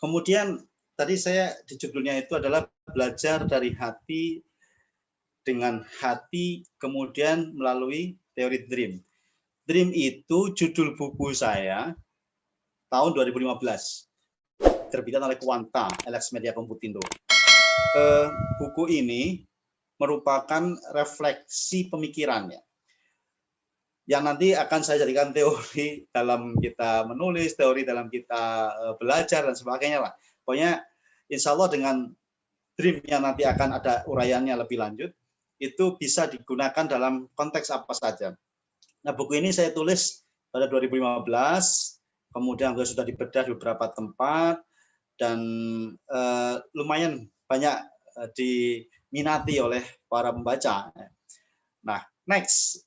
Kemudian tadi saya di judulnya itu adalah belajar dari hati dengan hati, kemudian melalui teori dream. Dream itu judul buku saya tahun 2015, terbitan oleh Quanta, Alex Media Komputindo. Buku ini merupakan refleksi pemikirannya, yang nanti akan saya jadikan teori dalam kita menulis, teori dalam kita belajar, dan sebagainya lah. Pokoknya insya Allah dengan dream yang nanti akan ada uraiannya lebih lanjut, itu bisa digunakan dalam konteks apa saja. Nah, buku ini saya tulis pada 2015, kemudian sudah dibedah di beberapa tempat, dan lumayan banyak diminati oleh para pembaca. Nah, next.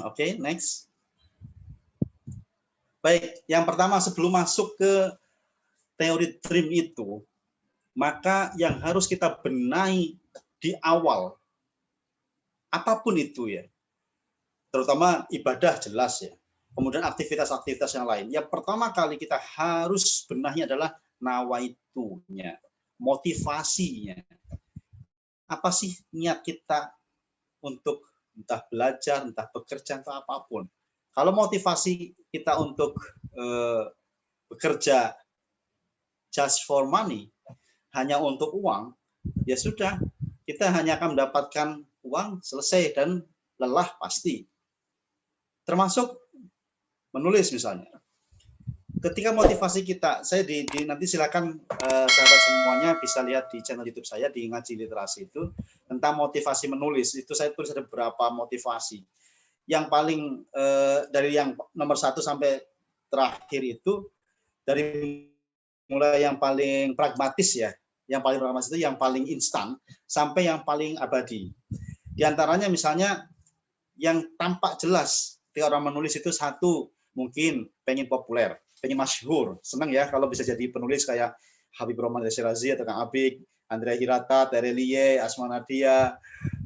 Oke, next. Baik, yang pertama sebelum masuk ke teori dream itu, maka yang harus kita benahi di awal, apapun itu ya, terutama ibadah jelas ya, kemudian aktivitas-aktivitas yang lain. Yang pertama kali kita harus benahi adalah nawaitunya, motivasinya. Apa sih niat kita untuk entah belajar, entah bekerja, entah apapun. Kalau motivasi kita untuk bekerja just for money, hanya untuk uang, ya sudah, kita hanya akan mendapatkan uang, selesai, dan lelah pasti. Termasuk menulis misalnya. Ketika motivasi kita, saya nanti silakan sahabat semuanya bisa lihat di channel YouTube saya di Ngaji Literasi itu tentang motivasi menulis. Itu saya tulis ada beberapa motivasi. Yang paling dari yang nomor 1 sampai terakhir itu, dari mulai yang paling pragmatis ya, yang paling pragmatis itu yang paling instan sampai yang paling abadi. Di antaranya misalnya yang tampak jelas ketika orang menulis itu, satu, mungkin pengen populer, pengen masyhur, senang ya kalau bisa jadi penulis kayak Habib Roman Shirazi atau Kang Abik, Andrea Hirata, Terelie, Asma Nadia,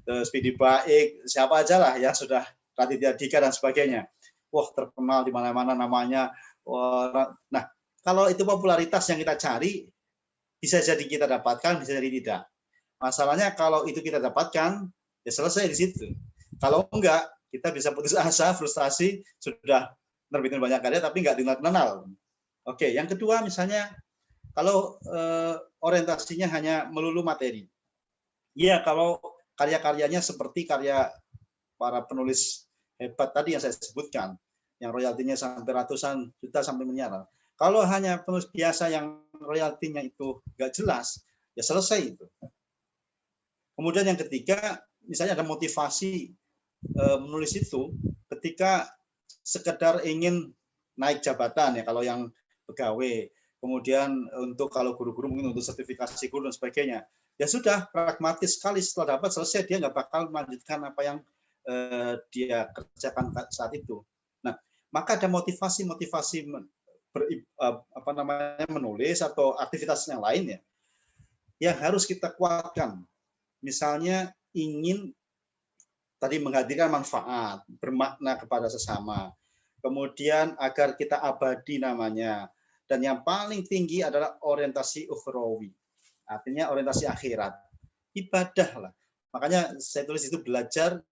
Speedy Baik, siapa aja lah ya, sudah Raditya Dika dan sebagainya. Wah, terkenal di mana-mana namanya. Nah, kalau itu popularitas yang kita cari, bisa jadi kita dapatkan, bisa jadi tidak. Masalahnya kalau itu kita dapatkan, ya selesai di situ. Kalau enggak, kita bisa putus asa, frustasi, sudah nerbitin banyak karya tapi nggak dikenal. Oke, yang kedua misalnya kalau orientasinya hanya melulu materi. Ya, kalau karya-karyanya seperti karya para penulis hebat tadi yang saya sebutkan, yang royaltinya sampai ratusan juta sampai miliar. Kalau hanya penulis biasa yang royaltinya itu nggak jelas, ya selesai itu. Kemudian yang ketiga, misalnya ada motivasi menulis itu ketika sekedar ingin naik jabatan ya, kalau yang pegawai, kemudian untuk kalau guru-guru mungkin untuk sertifikasi guru dan sebagainya, ya sudah pragmatis sekali, setelah dapat selesai, dia nggak bakal melanjutkan apa yang dia kerjakan saat itu. Nah, maka ada motivasi menulis atau aktivitas yang lain ya, yang harus kita kuatkan. Misalnya ingin tadi menghadirkan manfaat, bermakna kepada sesama, kemudian agar kita abadi namanya, dan yang paling tinggi adalah orientasi ukhrawi, artinya orientasi akhirat, ibadah lah. Makanya saya tulis itu belajar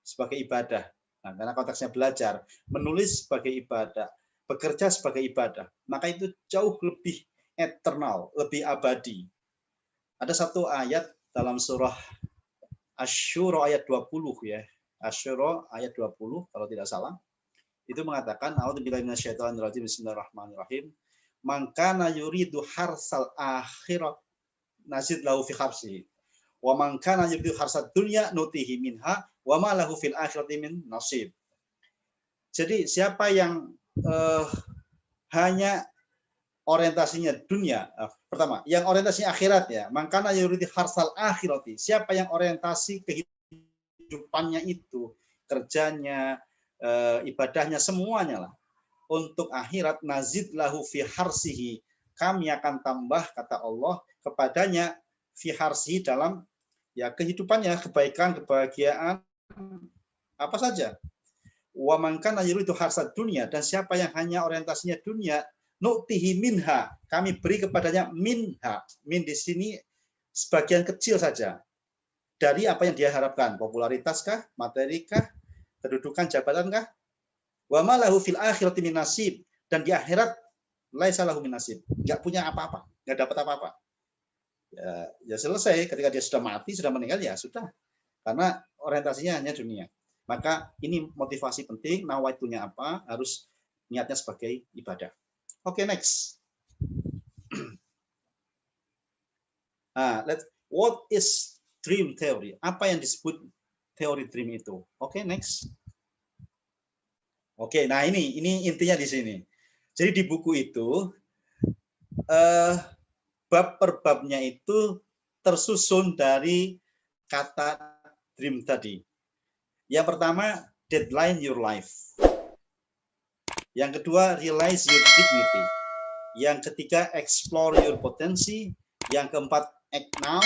sebagai ibadah. Nah, karena konteksnya belajar, menulis sebagai ibadah, bekerja sebagai ibadah, maka itu jauh lebih eternal, lebih abadi. Ada satu ayat dalam surah Asy-Syura ayat 20 ya. Asy-Syura ayat 20 kalau tidak salah. Itu mengatakan a'udzubillahi minasyaitonir rajim bismillahirrahmanirrahim. Man kana yuridu harsal akhirat nazid lahu fi harsihi. Wa man kana yuridu harsad dunya nutihi minha wa ma lahu fil akhirati min nasib. Jadi siapa yang hanya orientasinya dunia, pertama, yang orientasinya akhirat ya, makanya yuridu harsal akhirati, siapa yang orientasi kehidupannya itu, kerjanya, ibadahnya, semuanya lah untuk akhirat, nazid lahu fi harsihi, kami akan tambah, kata Allah, kepadanya fi harsihi, dalam ya kehidupannya, kebaikan, kebahagiaan, apa saja. Wa man kana yuridu harsad dunia, dan siapa yang hanya orientasinya dunia, nu'tihi minha, kami beri kepadanya minha. Min di sini sebagian kecil saja dari apa yang dia harapkan, popularitas kah, materi kah, kedudukan jabatan kah? Wa ma lahu fil akhirati min nasib, dan di akhirat laisa lahu min nasib, enggak punya apa-apa, enggak dapat apa-apa. Ya selesai, ketika dia sudah mati, sudah meninggal, ya sudah, karena orientasinya hanya dunia. Maka ini motivasi penting, nawaitunya apa, harus niatnya sebagai ibadah. Oke, next. What is dream theory? Apa yang disebut teori dream itu? Oke, next. Oke, nah ini intinya di sini. Jadi di buku itu bab per babnya itu tersusun dari kata dream tadi. Yang pertama, deadline your life. Yang kedua, realize your dignity. Yang ketiga, explore your potensi. Yang keempat, act now.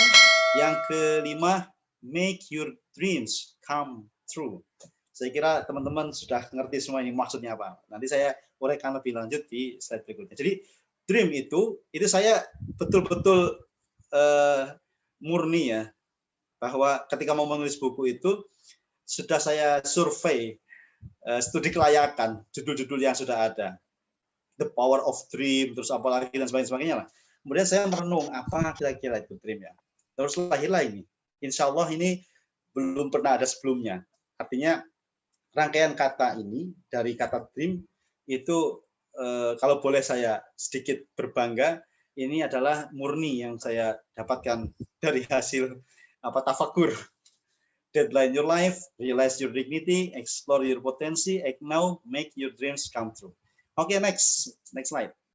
Yang kelima, make your dreams come true. Saya kira teman-teman sudah ngerti semua ini maksudnya apa. Nanti saya uraikan lebih lanjut di slide berikutnya. Jadi dream itu saya betul-betul murni ya, bahwa ketika mau menulis buku itu sudah saya survei studi kelayakan judul-judul yang sudah ada, The Power of Dream, terus apalagi dan sebagainya lah. Kemudian saya merenung apa kira-kira itu dream ya. Terus lahirlah ini. Insya Allah ini belum pernah ada sebelumnya. Artinya rangkaian kata ini dari kata dream itu kalau boleh saya sedikit berbangga, ini adalah murni yang saya dapatkan dari hasil tafakur. Deadline your life, realize your dignity, explore your potensi, act now, make your dreams come true. Oke, next slide.